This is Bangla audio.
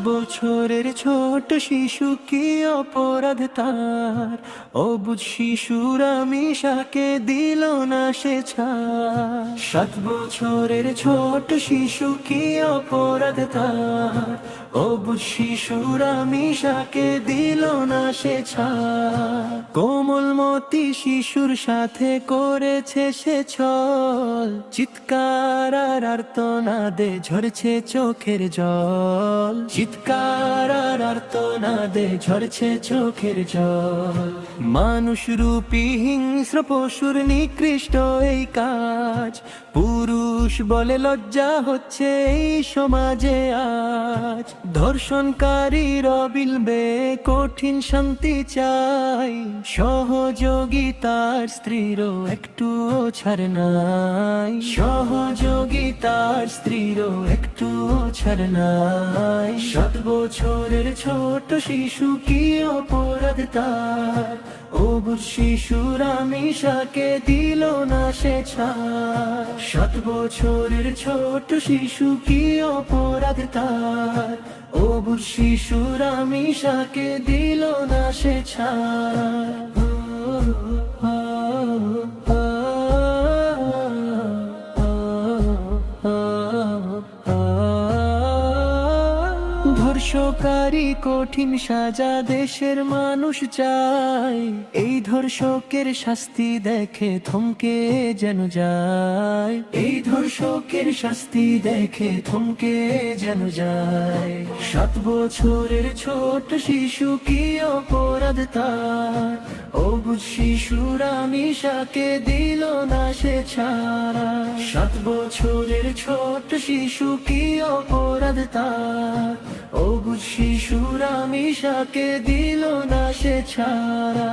বছরের ছোট শিশু কি অপরাধ তার, অবুঝ শিশুর আমিষাকে দিল না সে ছাড়। 7 বছরের ছোট শিশু কি অপরাধ তার, অবুঝ শিশুর আমিষাকে দিল না সে ছাড়। কোমলমতি শিশুর সাথে করেছে সে ছল, চিৎকার আর আর্তনাদে ঝরছে চোখের জল, চিৎকার আর আর্তনাদে ঝরছে চোখের জল। মানুষ রূপী হিংস্র পশুর নিকৃষ্ট এই কাজ, পুরুষ বলে লজ্জা হচ্ছে এই সমাজে আজ। ধর্ষণকারীর অবিলম্বে কঠিন শান্তি চাই, সহযোগিতার স্ত্রীরও একটুও ছাড় নাই, সহযোগিতার স্ত্রীরও একটুও ছাড় নাই। 7 বছরের ছোট শিশু কি অপরাধ তার, অবুঝ শিশুর আমিষাকে দিল না সে ছাড়। 7 বছরের ছোট শিশু কি অপরাধ তার, অবুঝ শিশুর আমিষাকে দিল না সে ছাড়। ধর্ষকারী কঠিন সাজা দেশের মানুষ চায়, এই ধর্ষকের শাস্তি দেখে থমকে যেন যায়, এই ধর্ষকের শাস্তি দেখে থমকে যেন যায়। 7 বছরের ছোট শিশু কি অপরাধ তার, অবুঝ শিশুর আমিষাকে দিল না সে ছাড়া। 7 বছরের ছোট শিশু কি অপরাধ তার, অবুঝ শিশুর আমিষাকে দিল না সে ছাড়া।